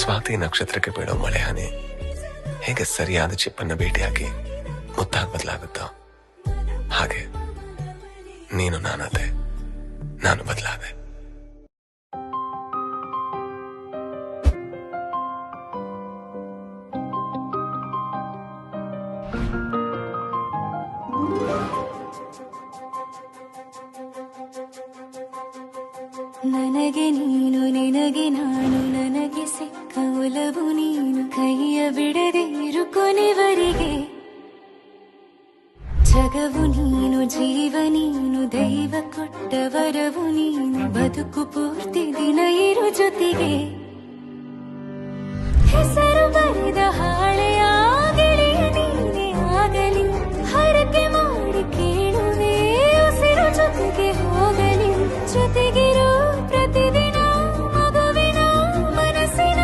ಸ್ವಾತಿ ನಕ್ಷತ್ರಕ್ಕೆ ಬೀಳೋ ಮಳೆ ಹನಿ ಹೇಗೆ ಸರಿಯಾದ ಚಿಪ್ಪನ್ನ ಭೇಟಿಯಾಗಿ ಮುತ್ತಾಗಿ ಬದಲಾಗುತ್ತೋ ಹಾಗೆ ನೀನು ನಾನಾದೆ, ನಾನು ಬದಲಾದೆ. ನನಗೆ ನೀನು ನಿನಗೆ ನಾನು, ನನಗೆ ಸಿಕ್ಕ ಒಲವು ನೀನು, ಕೈಯ ಬಿಡದೆ ಇರು ಕೊನೆವರೆಗೆ. ಜಗವು ನೀನು, ಜೀವ ನೀನು, ದೈವ ಕೊಟ್ಟ ವರವು ನೀನು, ಬದುಕು ಪೂರ್ತಿ ದಿನ ಇರು ಜೊತೆಗೆ. ಹೆಸರು ಬರೆದ ಹಾಳೆಯ ಗೆಳೆಯ ನೀನೇ ಆಗಲಿ, ಹರಕೆ ಮಾಡಿ ಕೇಳುವೆ ಉಸಿರು ಜೊತೆಗೆ ಹೋಗಲಿ. ಜೊತೆಗಿರೋ ಪ್ರತಿದಿನ ಮಗುವಿನ ಮನಸ್ಸಿನ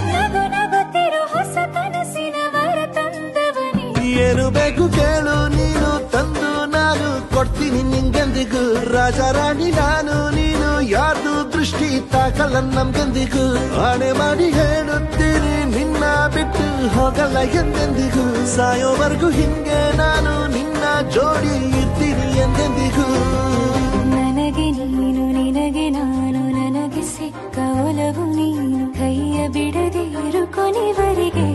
ನಗು ನಗುತ್ತಿರೋ ಹೊಸ ಕನಸಿನ ವರ ತಂದವನೇ. ಏನು ಬೇಕು ಕೇಳು ನೀನು ತಂದು ನಾನು ಕೊಡ್ತೀನಿ ನಿಂಗೆಂದಿಗೂ. ರಾಜ ರಾಣಿ ನಾನು ನೀನು ಯಾರ್ದು ದೃಷ್ಟಿ ತಾಕಲ್ಲ ನಮ್ಗೆಂದಿಗೂ. ಆಣೆ ಮಾಡಿ ಹೇಳುತ್ತೀನಿ ನಿನ್ನ ಬಿಟ್ಟು ಹೋಗಲ್ಲ ಎಂದೆಂದಿಗೂ. ಸಾಯೋವರೆಗೂ ಹಿಂಗೆ ನಾನು ನಿನ್ನ ಜೋಡಿ ಇರ್ತೀನಿ ಎಂದೆಂದಿಗೂ. ನನಗೆ ನೀನು ನಿನಗೆ ನಾನು, ನನಗೆ ಸಿಕ್ಕ ಒಲವು ನೀನು, ಕೈಯ ಬಿಡದೆ ಇರು ಕೊನೆವರೆಗೆ.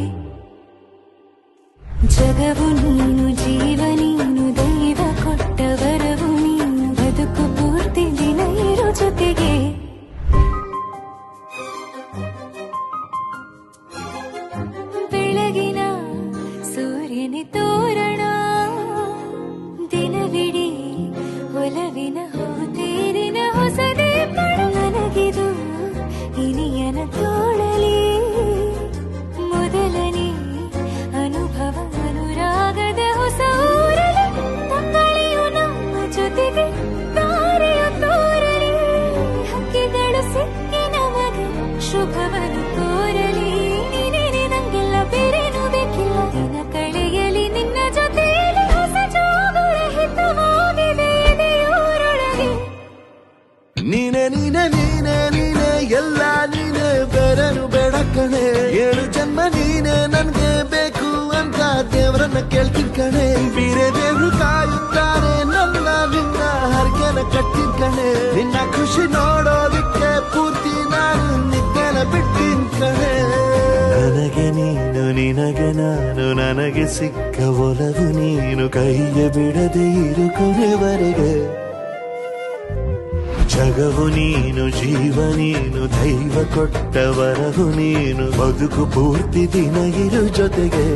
ಜಗವು ನೀನು, ಜೀವ ನೀನು, ದೈವ ಕೊಟ್ಟ ವರವು ನೀನು, ಬದುಕು ಪೂರ್ತಿ ದಿನ ಇರು ಜೊತೆಗೆ. ಬೆಳಗಿನ ಸೂರ್ಯನ ತೋರಣ, ದಿನವಿಡೀ ಒಲವಿನ ಹೋತೇರಿನ ಹೊಸದೇ ಪಡ. ನನಗಿದು ಇನಿಯನ ತೋಳಲಿ ಮೊದಲನೇ ಅನುಭವ, ಅನುರಾಗದ ಹೊಸ ಊರಲಿ. ತಂಗಳಿಯು ನಮ್ಮ ಜೊತೆಗೆ ತಾರೆಯು ತೋರಲಿ, ಹಕ್ಕಿಗಳು ಸಿಕ್ಕಿ ನಮಗೆ ಶುಭವನ್ನು ಕೋರಲಿ. ನೀನೇನೆ ನಂಗೆಲ್ಲ ಬೇರೇನು ಬೇಕಿಲ್ಲ, ದಿನ ಕಳೆಯಲಿ ನಿನ್ನ ಜೊತೆಯಲ್ಲಿ. ಹೊಸ ಜೋಗುಳ ಹಿತವಾಗಿದೆ ಎದೆಯೂರೊಳಗೆ. ನೀನೆ ನೀನೆ ನೀನೆ ನೀನೆ ಎಲ್ಲ ನೀನೆ, ಬೇರೆನು ಬೇಡ ಕಣೆ. 7 ಜನ್ಮ ನೀನೆ ನನ್ಗೆ ಬೇಕು ಅಂತ ದೇವ್ರನ್ನ ಕೇಳ್ತೀನಿ ಕಣೆ. ಬೇರೆ ದೇವ್ರು ಕಾಯುತ್ತಾರೆ ನನ್ನ ನಿನ್ನ ಹರ್ಗೆನ ಕಟ್ಟಿನ ಕಣೆ. ನಿನ್ನ ಖುಷಿ ನೋಡೋದಿಕ್ಕೆ ಪೂರ್ತಿ ನಾನು ನಿದ್ದೆನ ಬಿಟ್ಟಿನ್ ಕಣೆ. ನನಗೆ ನೀನು ನಿನಗೆ ನಾನು, ನನಗೆ ಸಿಕ್ಕ ಒಲವು ನೀನು, ಕೈಯ ಬಿಡದೆ ಇರು ಕೊನೆವರೆಗೆ. ಜಗವು ನೀನು, ಜೀವ ನೀನು, ದೈವ ಕೊಟ್ಟ ವರವು ನೀನು, ಬದುಕು ಪೂರ್ತಿ ದಿನ ಇರು ಜೊತೆಗೆ.